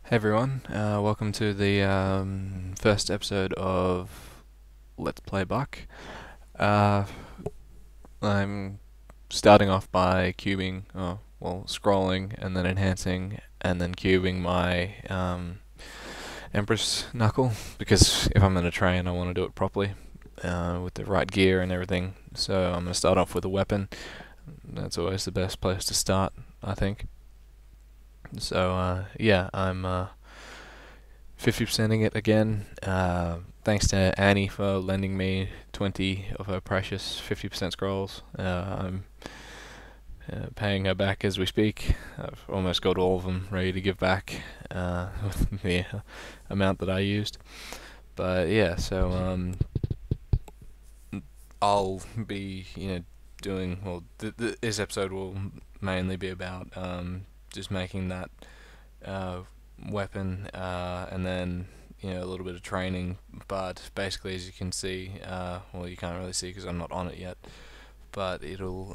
Hey everyone, welcome to the first episode of Let's Play Buck. Uh, I'm starting off by cubing, scrolling and then enhancing and then cubing my Empress knuckle because if I'm going to train I want to do it properly with the right gear and everything. So I'm going to start off with a weapon. That's always the best place to start, I think. So yeah, I'm 50%ing it again. Thanks to Annie for lending me 20 of her precious 50% scrolls. I'm paying her back as we speak. I've almost got all of them ready to give back with the amount that I used. But yeah, so I'll be, doing, well, this episode will mainly be about just making that uh, weapon, and then a little bit of training. But basically, as you can see, well, you can't really see because I'm not on it yet. But it'll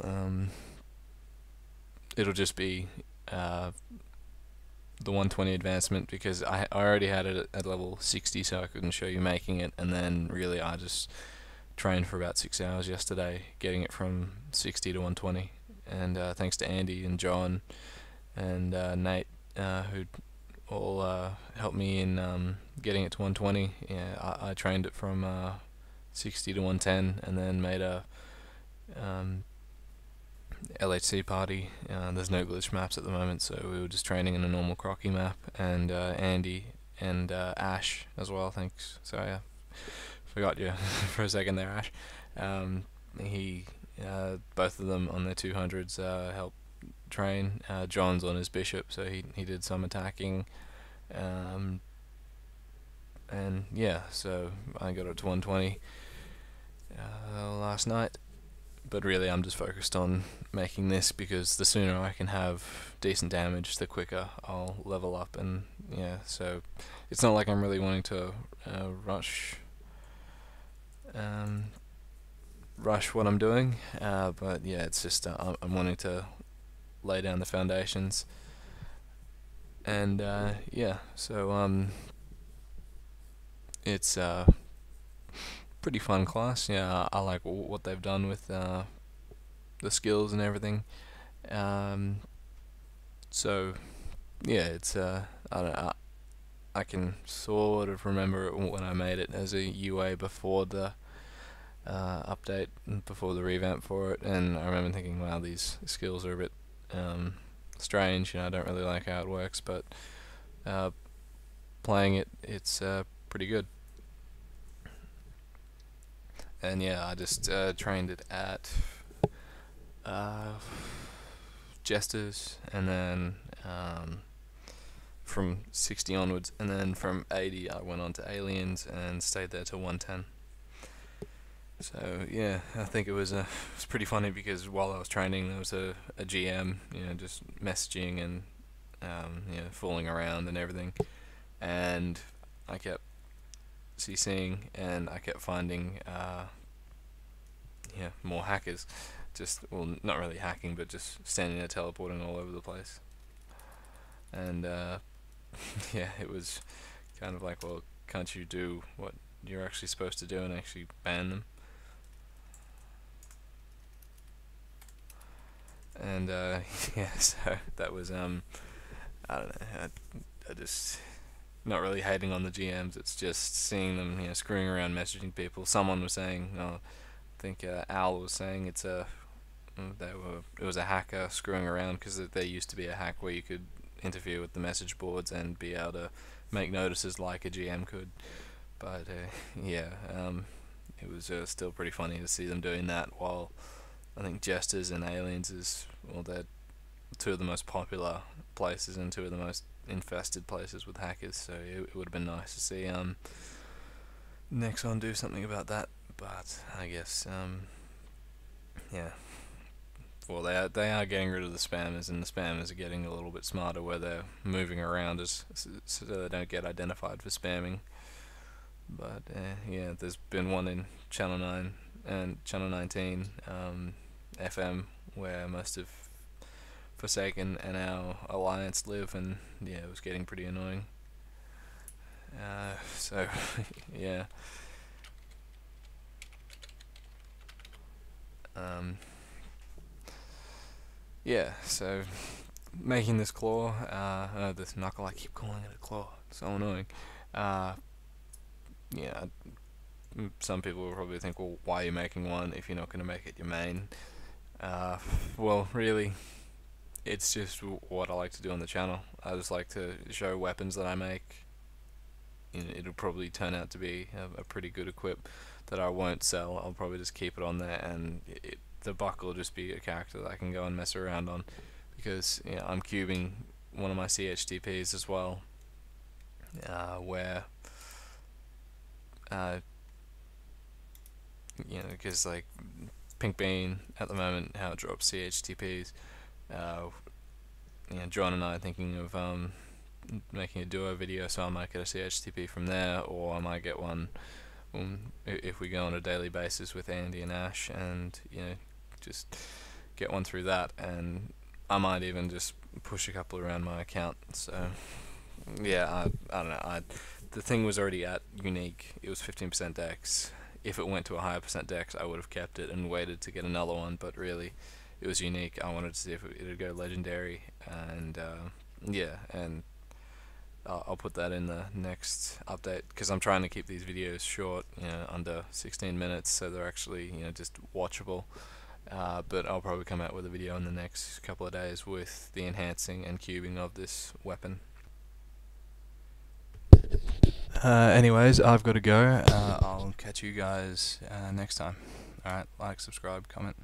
just be the 120 advancement because I already had it at level 60, so I couldn't show you making it. And then really, I just trained for about 6 hours yesterday, getting it from 60 to 120. And thanks to Andy and John and Nate, who all helped me in getting it to 120. Yeah, I trained it from 60 to 110, and then made a LHC party. There's no glitch maps at the moment, so we were just training in a normal crocky map. And Andy and Ash as well. Thanks. Sorry, I forgot you for a second there, Ash. He, both of them on their 200s helped train. John's on his bishop, so he did some attacking. And yeah, so I got up to 120 last night. But really, I'm just focused on making this because the sooner I can have decent damage, the quicker I'll level up. And yeah, so it's not like I'm really wanting to rush what I'm doing. But yeah, it's just I'm wanting to lay down the foundations. And yeah, so it's pretty fun class. Yeah, I like what they've done with the skills and everything. So yeah, it's I don't know, I can sort of remember it when I made it as a UA before the update, before the revamp for it, and I remember thinking, wow, these skills are a bit strange. I don't really like how it works, but playing it, it's pretty good. And yeah, I just trained it at uh, Jesters, and then from 60 onwards, and then from 80 I went on to Aliens and stayed there till 110. So yeah, I think it was pretty funny because while I was training, there was a GM, just messaging and fooling around and everything, and I kept CCing and I kept finding more hackers, just, well, not really hacking, but just standing there teleporting all over the place. And yeah, it was kind of like, well, can't you do what you're actually supposed to do and actually ban them? And yeah, so that was I don't know, I just not really hating on the GMs. It's just seeing them, screwing around, messaging people. Someone was saying, I think Al was saying it was a hacker screwing around because there used to be a hack where you could interfere with the message boards and be able to make notices like a GM could. But yeah, it was still pretty funny to see them doing that, while I think Jesters and Aliens is, well, they're two of the most popular places and two of the most infested places with hackers, so it would have been nice to see Nexon do something about that. But I guess yeah, well, they are getting rid of the spammers, and the spammers are getting a little bit smarter where they're moving around so they don't get identified for spamming. But yeah, there's been one in Channel 9 and Channel 19 FM where most of Forsaken and our alliance live, and yeah, it was getting pretty annoying. So yeah. Yeah, so making this claw, this knuckle, I keep calling it a claw, it's so annoying. Uh, yeah, some people will probably think, well, why are you making one if you're not going to make it your main? Well, really, it's just what I like to do on the channel. I just like to show weapons that I make. It'll probably turn out to be a pretty good equip that I won't sell. I'll probably just keep it on there, and the Bucc will just be a character that I can go and mess around on, because I'm cubing one of my CHTPs as well, where because like Pink Bean at the moment, how it drops CHTPs. John and I are thinking of making a duo video, so I might get a CHTP from there, or I might get one if we go on a daily basis with Andy and Ash, and just get one through that, and I might even just push a couple around my account. So yeah, I don't know. The thing was already at unique. It was 15% dex. If it went to a higher percent dex, I would have kept it and waited to get another one. But really, it was unique. I wanted to see if it would go legendary, and yeah, and I'll put that in the next update, because I'm trying to keep these videos short, under 16 minutes, so they're actually just watchable. But I'll probably come out with a video in the next couple of days with the enhancing and cubing of this weapon. Anyways, I've got to go. I'll catch you guys next time. Alright, like, subscribe, comment.